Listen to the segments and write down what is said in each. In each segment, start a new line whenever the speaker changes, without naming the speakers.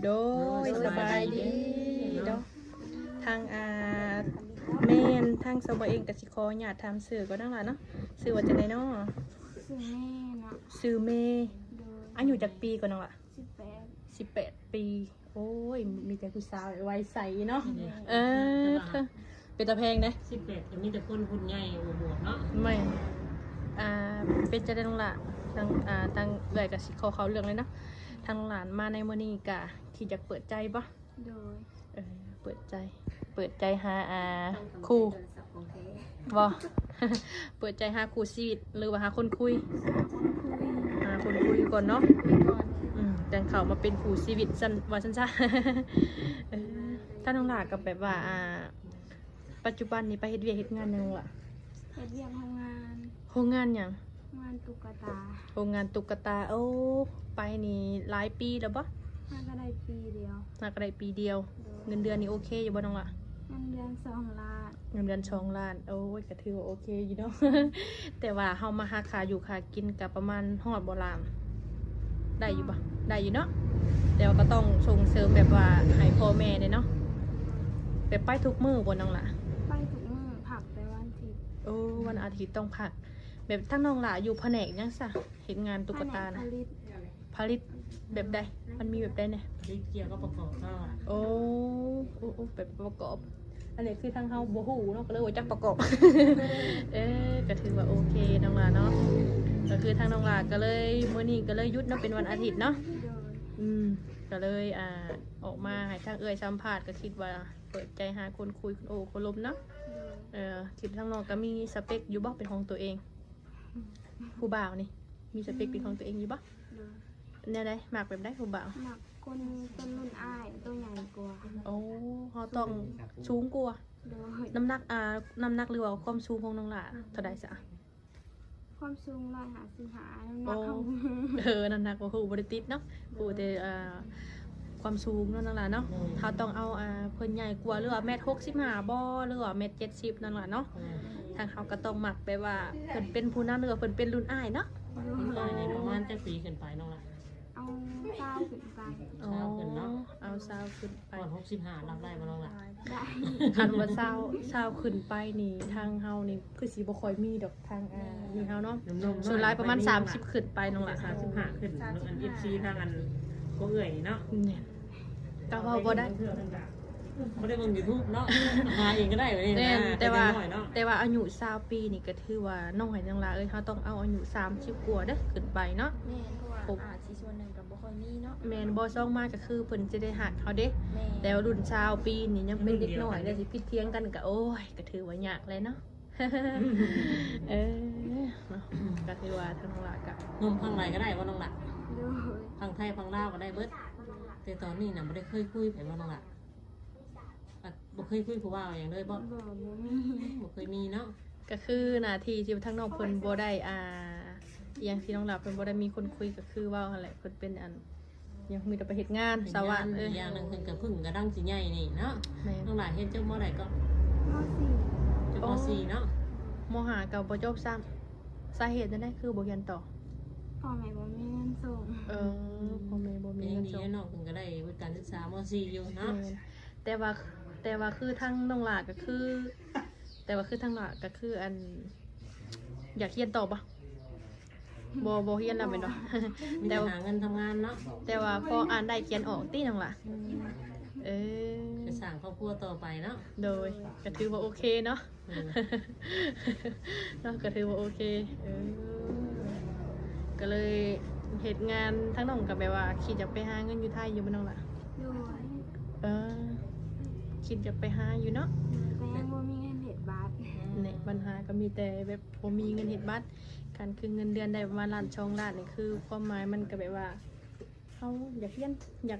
โดยสบายดีเนาะทางแมนทางสบายเองกับสิคอหยาดทำสื่อก็นั่งละเนาะสื่อว่าจะไหนเนาะ
สื่อแม่เนาะ
สื่อเมย์
โดย
อายุจากปีก่อนน้องละ
18
18 ปีโอ้ยมีแต่ผู้สาววัยใสเนาะเป็นตาแพงนะ
18จะมีแต่คนหุ่นใหญ่อวบเนาะ
ไม่เป็นจะได้น้องละทางทางเอื่อยกับสิคอเขาเรื่องเลยเนาะทางหลานมาในมื้อนี้กะที่จะเปิดใจปะ
โดย
เปิดใจหาคู่บ่ เปิดใจหาคู่ชีวิตหรือว่าหาคนคุยก่อนเนาะแต่เขามาเป็นคู่ชีวิตสั้นว่าสั้นถ้าน้องหลากับแบบว่าปัจจุบันนี้ไปเฮ็ดเวียกเฮ็ดงานยังล่ะ
เฮ็ดเวียกโรงงาน
โรงงานหยัง
งานตุ๊กตา
โรงงานตุ๊กตาโอ้ไปนี่หลายปีแล้วบ่
น่าก็ได้ปีเดียว
เงินเดือนนี่โอเคอยู่บ่น้องล่ะ
เงินเดือน2 ล้าน
เงินเดือน2 ล้านโอ้ยก็ถือว่าโอเคอยู่เนาะ แต่ว่าเฮามาหาค่าอยู่ค่ากินก็ประมาณฮอดบ่ล้านได้อยู่บ่ได้อยู่เนาะแต่ว่าก็ต้องส่งเสริมแบบว่าให้พ่อแม่เด้เนาะแบบไปทุกมื้อบ่น้องล่ะ
ไปทุกมื้อผักไปวันอาทิตย์
โอ้วันอาทิตย์ต้องพักแบบทั้งน้องล่ะอยู่แผนกยังซะเฮ็ดงานตุ๊กตานะผลิตแบบใดมันมีแบบใดเนี่ย
ผลิตเกี่ยวกับประกอบก็
โอ้แบบประกอบอันนี้คือทางเฮาบ่ฮู้เนาะก็เลยว่าจักประกอบ ก็ถือว่าโอเคน้องล่ะเนาะก็คือทางน้องล่ะก็เลยมื้อนี้ก็เลยหยุดเนาะเป็นวันอาทิตย์เนาะก็เลยออกมาให้ทางเอื้อยสัมภาษณ์ก็คิดว่าเปิดใจหาคนคุยคนโอ้คนลมเนาะคิดทางน้องก็มีสเปคอยู่บ่เป็นของตัวเองผู้บ่าวนี่มีสเปคเป็นของตัวเองอยู่บ่เนี่ยได้มักแบบได้ผู้บ่าว
มักคนต้นรุ่นอ้ายตัวใหญ่กว่า
โอ้เฮาต้องสูงกว่าน้ำหนักหรือว่าความสูงของน้องล่ะเท่าใดซะ
ความสูง155น้ำหนัก
น้ำหนักบ่ฮู้บ่ได้ติดเนาะฮู้แต่ความสูงเนาะน้องล่ะเนาะเฮาต้องเอาเพิ่นใหญ่กว่าหรือว่า1.65 บ่หรือว่า1.70นั่นล่ะเนาะทางเฮาก็ต้องมักแบบว่าเพิ่นเป็นผู้นำหรือว่าเพิ่นเป็นรุ่นอ้ายเนาะ
ประมาณจักปีขึ้นไปน้องล่ะ
เอา20ขึ้นไป
ขึ้นเนาะ
เอา20ขึ้นไป
ก่อน65รับได้บ่น้องล่ะ
ได้
คันว่า20ขึ้นไปนี่ทางเฮานี่คือสิบ่ค่อยมีดอกทางนี่เฮาเนาะส่วนหลายประมาณ30ขึ้นไปน้องล่ะ
35ขึ้นอัน FC ทางอันก็เอื้อยเนาะ
เนี่ยก็เว้าบ่ได้
บ่ได้เบิ่ง YouTube เนาะหาเองก็ได้นี่
แต่ว่าอายุ20ปีนี่ก็ถือว่าน้องให้น้องล่ะเฮาต้องเอาอายุ30กว่าเด้อขึ้นไปเนาะ
แม่นเพราะว่าสิส่วนหนึ่งก็บ่ค่อยมีเนาะ
แม่นบ่ซ่องมาก็คือเพิ่นจะได้หักเฮาเด้แต่รุ่น20ปีนี่ยังเป็นเด็กน้อยแล้วสิผิดเถียงกันก็โอ้ยก็ถือว่ายากเลยเนาะก็ถือว่าทางน้องล่ะก็
นุ่มพังไหนก็ได้บ่น้องล่ะ
โดย
พังไทยพังลาวก็ได้เบิดแต่ตอนนี้น่ะบ่ได้เคยคุยไปบ่น้องล่ะบ่เคยคุยผู้ว่าอย่างเลยบ่เคยมีเนาะ
ก็คือหน้าที่ที่ทางน้องเพิ่นบ่ได้อย่างที่น้องหลับเพิ่นบ่ได้มีคนคุยก็คือว่าหั่นแหละเพิ่นเป็นยังมีแต่ไปเฮ็ดงานสวัสดิ์
อย่างนึงเพิ่นก็พึ่งกระดังสิใหญ่นี่เนาะน้องหลานเฮ็ดจังบ่ได้ก็
ม.4
เนาะ
ม.5ก็บ่จบซ้ำสาเหตุนั่นแหละคือบ่เรียนต่อ
พ่อแม่บ่มีเงินส่ง
พ่อแม่บ่มีเงินส่ง
น้องเพิ่นก็ได้วุฒิการศึกษาม.4 อยู่เนาะ
แต่ว่าคือทางน้องหลาก็คือแต่ว่าคือทางหลาก็คืออยากเรียนต่อบ่เรียนแล้วแม่นบ่
แต่หาเงินทำงานเนาะ
แต่ว่าพออ่านได้เขียนออกติน้องล่ะ
จะสร้างครอบครัวต่อไปเนาะ
โดยก็ถือว่าโอเคเนาะก็ถือว่าโอเคก็เลยเหตุงานทั้งน้องกับแบบว่าคิดจะไปหาเงินอยู่ไทยอยู่บ่น้องล่ะคิดจะไปหาอยู่เนาะ
แต่ยังบ่มีเงินเฮ็ดบัตร
เนี่ยปัญหาก็มีแต่แบบบ่มีเงินเฮ็ดบัตรการคือเงินเดือนได้ประมาณ1 ล้าน 2 ล้านนี่คือความหมายมันก็แบบว่าเฮาอยากเรียนอยา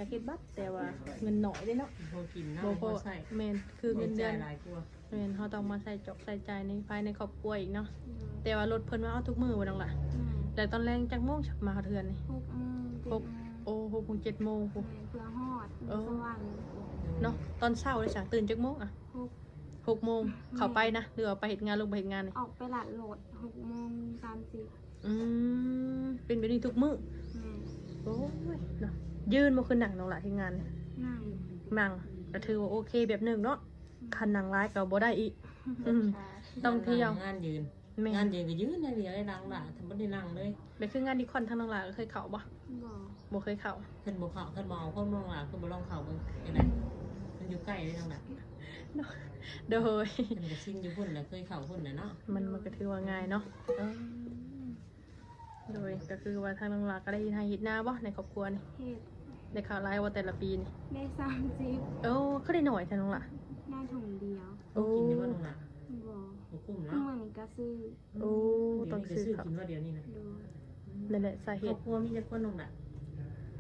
กเฮ็ดบัตรแต่ว่าเงินน้อยเด้เนาะ
บ่กินเนาะ
บ่ใช่แม่นคือเงินเดือน
หลายกว่า
แม่นเฮาต้องมาใส่จ่ายในภายในครอบครัวอีกเนาะแต่ว่ารถเพิ่นมาเอาทุกมื้อบ่น้องล่ะแต่ตอนแรงจักโมงมาเทื่อนี่6 โมง 7 โมง
เพื่อฮอดสว่าง
เนาะตอนเช้าเลยจ้ะตื่นจักโมง6 โมงเข้าไปนะหรือว่าไปเฮ็ดงานลงไปเฮ็ดงานนี่
ออกไปลาดโหลด6:30
เป็นแบบนี้ทุกมื้อโอ้ยเนาะ ยืนบ่คือหนังน้องหล่ะที่งานเนี่ย
นั่ง
นั่งก็ถือว่าโอเคแบบหนึงเนาะคันนั่งร้ายก็บ่ได้อีกต้องเที่ยว
งานยืน
แม่
งานยืนก็ยืนได้เดียวได้นั่งล่ะทำบ่ได้นั่งเลย
แบบคืองานดีคอนทางน้องหล่ะก็เคยเข้าบ่
บ่
บ่เคยเข้า
ขึ้นบ่เข้าขึ้นบ่เอาคนน้องล่ะขึ้นบ่ลองเข้าเบิ่งยังไงมันอยู่ใกล้เลยน้องล่ะ
โดย
มันก็ชินอยู่พุ่นน่ะเคยเข้าพุ่นน่ะเนาะ
มันก็ถือว่าง่ายเนาะโดยก็คือว่าทางน้องหล่ะก็ได้ทางเฮ็ดนาบ่ในครอบครัวนี่
เฮ็ด
ได้ข่าวร้ายว่าแต่ละปีนี่
ได้30
โอ้ก็ได้หน่อยทางน้องหล่ะ
ได้ถุงเดียว
โอ้
กินได้บ่น้องล่ะ
บ่
บ่คุ้ม
เมื่
เนาะ
อนี้ก็ซื้อ
โอ้
เดี๋ยว
ต้อง
นี้ก็
ซื้อ
ซื้อ
ครับ
กินว่าเดี๋ยวนี้นะ
โดย
นั่นแหละสาเห
ครอบ
ตุ
ครัวมีแต่คนน้องล่ะ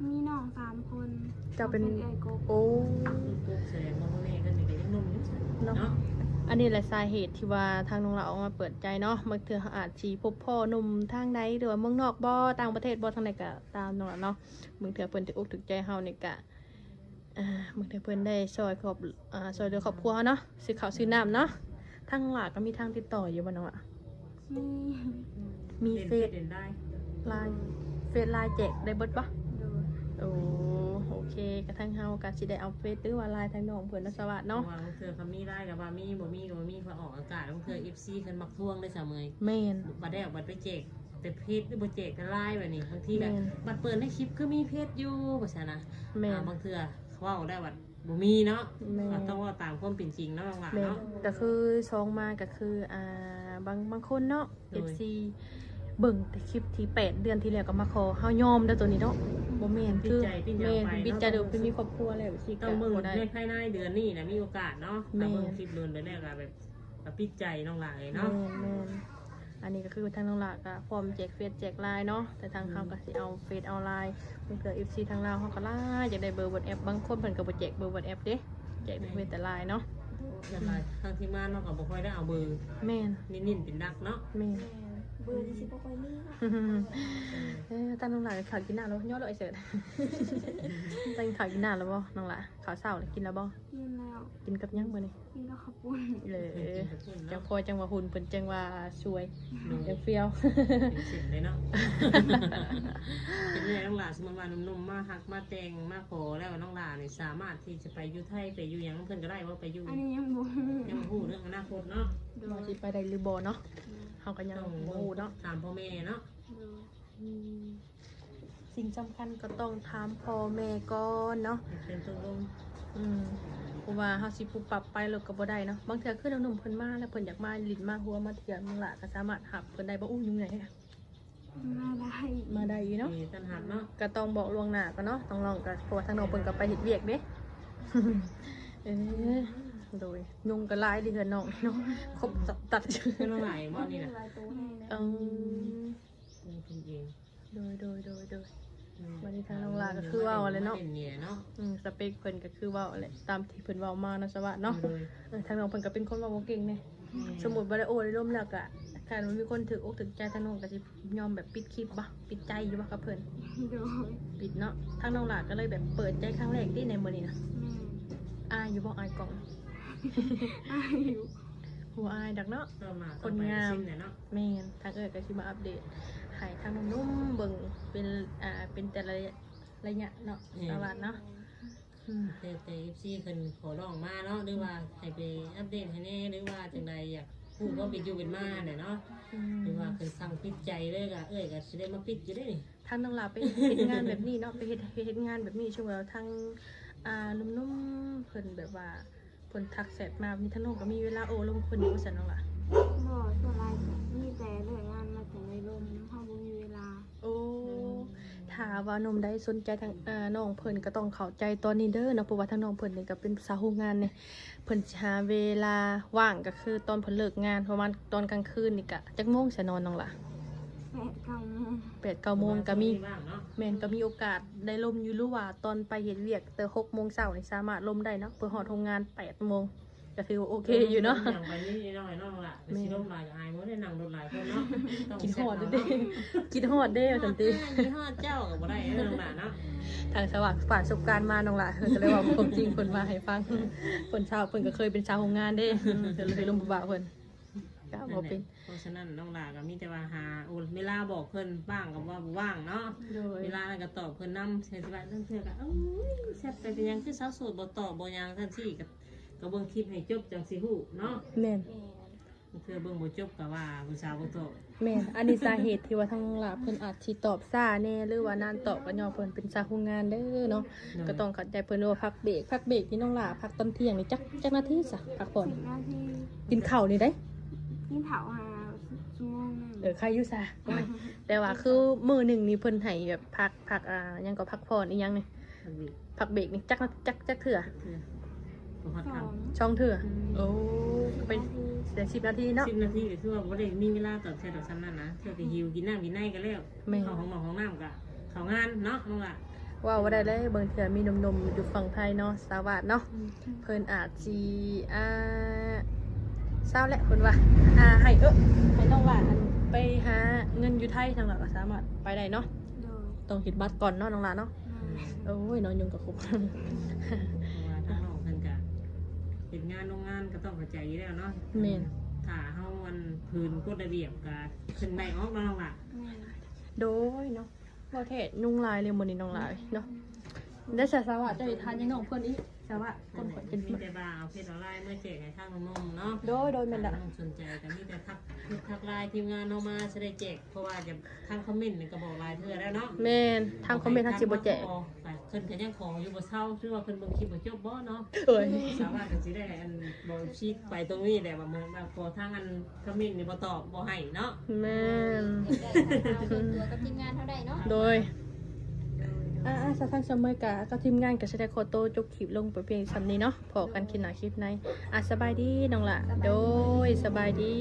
มีน้อง3คน
เจ้าเป็น
ไก่กบ
โอ้
ลูกแสดงว่าพ่อแม่ก็นี่ก็ยังหนุ่มอยู่เนาะ
อันนี้แหละสาเหตุที่ว่าทางน้องเราออกมาเปิดใจเนาะบางเทื่อเขาอาจสิพบพ่อหนุ่มทางใดหรือว่าเมืองนอกบ่ต่างประเทศบ่ทางใดก็ตามน้องละเนาะบางเทื่อเพิ่นถึกอกถึกใจเฮานี่ก็บางเทื่อเพิ่นได้ช่วยช่วยเหลือครอบครัวเนาะซื้อข้าวซื้อน้ำเนาะทางหลากก็มีทางติดต่ออยู่บ่น้องอ่ะ
มี
มี
เล่น
เฟ
เฟ
ซ
ซเล่นได้
ไลน์ไลน์แจกได้เบิดบ่
โดย
โอเคกระทั่งเฮาก็สิได้เอาเฟซหรือว่าไลน์ทางน้องเพิ่นเนาะสวัสดี
เนาะ
เนาะ
บางเทื่อเขามีได้กับว่ามีบ่มีก็บ่มีเขาออกอากาศบางเทื่อ FC เพิ่นมักทวงได้เสมอ
แม่น
บัดได้ออกบัดไปแจกแต่เพจหรือบ่แจกกันไลน์แบบนี้บางทีก็
แม่น
บัดเปิดในคลิปก็มีเพจอยู่ว่าซั่นนะ
แม่น
บางเทื่อเขาเว้าได้ว่าบ่มีเนาะ
แม่น
ก็ต้องเว่าตามความเป็นจริงเนาะน้องหลาน
แม่น
เนาะ
ก็คือช่องมาก็คือบางคนเนาะ
โดย
FC เบิ่งแต่คลิปที่8เดือนที่แล้วก็มาขอเฮายอมเด้อตัวนี้เนาะบ่แม่นคือ
ปิ้นใจ
แม่น
ไป
บิด
เนาะ
ใจเด้อเพิ่นมีครอบครัวแล้วสิ
ต้องมึง
บ่ได้
ในภายในเดือนนี้นะมีโอกาสเนาะ
แม่
ถ้าเบิ่งคลิปเดือนไปแล้วก็แบบปิดใจน้องหลานเลย
แม่
เนาะ
นอันนี้ก็คือทางน้องหลากก็พร้อมแจกเฟซแจกไลน์เนาะแต่ทางเฮาก็สิเอาเฟซเอาไลน์เพิ่นเกิด FC ทางลาวเฮาก็หลายอยากได้เบอร์ WhatsApp บางคนเพิ่นก็บ่แจกเบอร์ WhatsApp เด้แจกแต่เฟซแต่ไลน์เนาะ
นั่นแหละทางทีมงานเนาะก็บ่ค่อยได้เอาเบอร์
แม่น
นิ่นๆเป็นดักเนาะ
แม่น
เบอร์ที่สิบ่ค่อยมีเนาะ
ตั้งน้องหลานข่าวกินหน้าแล้วย่อเลยไอ้เสิร์ต ตั้งข่าวกินหน้าแล้วบ่น้องหลานข่าวเศร้าเลยกินแล้วบ่
กินแล้ว
กินกับยังมื้อนี้
กินกับข้าวปุ้น
เลย
เป็นเพิ่น
จัง
เนาะ
พอจังว่าหุ่นเพิ่นจังว่าสวย
ดู
จังเฟี้ยว
เป็นสิบเลยเนาะ เป็นไงน้องหลานสมมติว่าหนุ่มๆมาหักมาแต่งมาขอแล้วน้องหลานนี่สามารถที่จะไปอยู่ไทยไปอยู่หยังเพิ่นก็ได้ว่าไปอยู่
อันนี้ยังบ่
ยังบ่ฮู้เรื่องอนาคตเนาะ
โด
ว่าย สิไปได้หรือบ่เนาะเฮาก็ยัง
ต้อง
บ่ฮู้เนาะ
ถามพ่อแม่เนาะ
โดย
สิ่งสำคัญก็ต้องถามพ่อแม่ก่อนเนาะ
เป็นตกลง
เพราะว่าเฮาสิปรับปรับไปแล้วก็บ่ได้เนาะบางเทื่อคือหนุ่มๆเพิ่นมาแล้วเพิ่นอยากมาลิ้นมาหัวมาเที่ยวน้องหลานก็สามารถหับเพิ่นได้บ่อู้ยุ่งไหน
มาได้
มาได้อยู่เนาะ
มีตันหัดเนาะ
ก็ต้องบอกล่วงหน้าก็เนาะต้องลองกันเพราะว่าทางน้องเพิ่นก็ไปเฮ็ดเวียกเด้ เออโดยยุงก็หลายเดือนน้องเนาะครบตัด
เป็นน้องหลานบ่นี่น่ะ
หลายตัวให้นะ
เออ
เป็นเอง
โดยวันนี้ทางน้องลาก็คือเว้าอะไรเนาะ
เป็นเนี่ยเนาะ
สเปคเพิ่นก็คือเว้าอะไรตามที่เพิ่นเว้ามาเนาะสวัสดีเนาะ
โดย
ทางน้องเพิ่นก็เป็นคนเว้าบ่เก่งแน่สมมุติว่าได้โอ้ได้ร่มแล้วก็การมันมีคนถึกอกถึกใจทางน้องก็สิยอมแบบปิดคลิปบ่ปิดใจอยู่บ่กับเพิ่น
โดย
ปิดเนาะทางน้องลาก็เลยแบบเปิดใจครั้งแรกที่ในมื้อนี้นะ
แม่
อายอยู่บ่อายกล่อง
อายุ
หัวอายดักเนาะ
ก็มา
คนงาม
สิ้นเนี่ยเนาะ
แม่นทางก็สิมาอัปเดตให้ทางนุ่มๆเบิ่งเป็นแต่ละระยะเนาะสวัสดีเนาะอืม
แต่ FC เพิ่นขอร้องมาเนาะหรือว่าให้ไปอัปเดตให้แน่หรือว่าจังใดอยากพูดว่าเป็นอยู่เป็นมาเนี่ยเนาะหรือว่าเพิ่นสั่งปิดใจเลยก็ก็สิได้มาปิดอยู่ได้นี่
ทางน้องลาไปเฮ็ดงานแบบนี้เนาะไปเฮ็ดงานแบบนี้ช่วงแล้วทางนุ่มๆเพิ่นแบบว่าเพิ่นทักแชทมามีทางน้องก็มีเวลาโอ้ลมเพิ่นอยู่ว่าซั่นน้องล่ะ
บ่ส่วนหลายมีแต่เรื่องงานมาแต่ในลมเฮาบ่มีเวลา
โอ้ถ้าว่าหนุ่มใดสนใจทางน้องเพิ่นก็ต้องเข้าใจตอนนี้เด้อเนาะเพราะว่าทางน้องเพิ่นนี่ก็เป็นสาวโรงงานเนี่ยเพิ่นสิหาเวลาว่างก็คือตอนเพิ่นเลิกงานประมาณตอนกลางคืนนี่ก็จักโมงสินอนน้องล่ะ
8-9 โมง
8-9โมงก็มี
บ้างเนาะ
แม่นก็มีโอกาสได้ลมอยู่หรือว่าตอนไปเฮ็ดเวียกแต่6 โมงเช้านี่สามารถลมได้เนาะเพื่อฮอดโรงงาน8 โมงก็ถือว่าโอเคอยู่เนาะ
อย่างไปนี่น้อยน้องล่ะไปสิลมหลายอายบ่ได้นั่งรถหลายคนเนาะต้อง
กินฮอดเด้กินฮอดเด้จังซี่
กินฮอดเจ้าก็บ่ได้เด้อน้องล่ะเนาะ
ทางสว่างฝ่ายประสบการณ์มาน้องล่ะก็เลยว่าความจริงเพิ่นมาให้ฟังเพิ่นชาวเพิ่นก็เคยเป็นชาวโรงงานเด้เดี๋ยวเลยลมบ่าวเพิ่น ก็บ่เป็น
เพราะฉะนั้นน้องหลาก็มีแต่ว่าหาโอ้เวลาบอกเพิ่นบ้างกับว่าบ่ว่างเนาะ
โดย
เวลานั้นก็ตอบเพิ่นนำเสียสิว่าเรื่องเทื่อก็แซ่บไปเป็นหยังคือสาวโสดบ่ตอบบ่หยังซั่นซี่ก็เบิ่งคลิปให้จบจังสิฮู้เนาะ
แม่น
เทื่อเบิ่งบ่จบก็ว่าผู้สาวบ่ตอบ
แม่นอันนี้สาเหตุที่ว่าทางหลาเพิ่นอาจสิตอบซ่าแน่หรือว่านานตอบก็ย่อเพิ่นเป็นสาวโรงงานเด้อเนาะก็ต้องเข้าใจเพิ่นว่าพักเบรกนี่น้องหลาพักตอนเที่ยงนี่จักนาทีซะพักผ่อน
10 นาที
กินข้าวนี่ได้
กินเผาหาชั่วโมงหนึง
ใครอยู่ซะแต่ว่าคือมื้อหนึงนี่เพิ่นให้แบบพักหยังก็พักผ่อนอีหยังนี่
อันนี้
พักเบรกนี่จักเถื่อ
เทื่อบ่ฮอด
ส
คำ
อง
ช่องเถื่อโอ้เป็นแต่10 นาทีเนาะ
10 นาทีก็คือว่าบ่ได้มีเวลาตอบแชทดอกซ้ำนั้นนะเทื่อก็หิวกินน้ำกินในก็แล้ว
แม่
เข้าห้องนอนห้องน้ำก็เข้างานเนาะน้องหลา
ว่าได้เลยบางเถื่อมีหนมๆอยู่ฝั่งไทยเนาะสวัสดเนาะเพิ่นอาจสิเศร้าแหละเพิ่นว่าให้น้องหลานอันไปหาเงินอยู่ไทยทางหลักก็สามารถไปได้เนาะ
โดย
ต้องคิดบัตรก่อนเนาะน้องหลานเนาะโอ้ยนอนยุงกับคุก
เพราะว่าทางนอกเพิ่นก็เฮ็ดงานโรงงานก็ต้องเข้าใจอยู่แล้วเนาะ
แม่น
ถ้าเฮามันพื้นกฎระเบียบก็ขึ้นได้ออกแล้วน้องล่ะ
แม่
โดยเนาะบ่เทศนุ่งลายเลยมื้อนี้น้องลายเนาะได้สวัสดจะได้ทานยังน้องเพิ่นอีกสวัสดคนขอนกิน
มีแต่ว่าเอาเพจออนไลน์มาแจกให้ทางน้องๆเนาะ
โดยแม่นละ
สนใจแต่มีแต่ทักไลน์ทีมงานเฮามาจะได้แจกเพราะว่าจะทางคอมเมนต์นี่ก็บอกไลน์เธอแล้วเนาะ
แม่นทางคอมเมนต์ทางสิบ่แจก
เพิ่นก็ยังขออยู่บ่เซาคือว่าเพิ่นเบิ่งคลิปบ่จบบ่เนาะ
เอ้ย
สามารถก็สิได้อันบ่ชีดไปตรงนี้แหละว่าเหมือนว่าพอทางอันคอมเมนต์นี่บ่ตอบบ่ให้เนาะ
แม่น
ได้ทางเราส่วนตัวกับทีมงานเท่าใดเนาะ
โดยสาวทางเสมอกับทีมงานกับแสดงโคโตจกคลิปลงไปเพียงสำนี้เนาะพอกันคลิปหน้าคลิปในสบายดีน้องละโดยสบายดี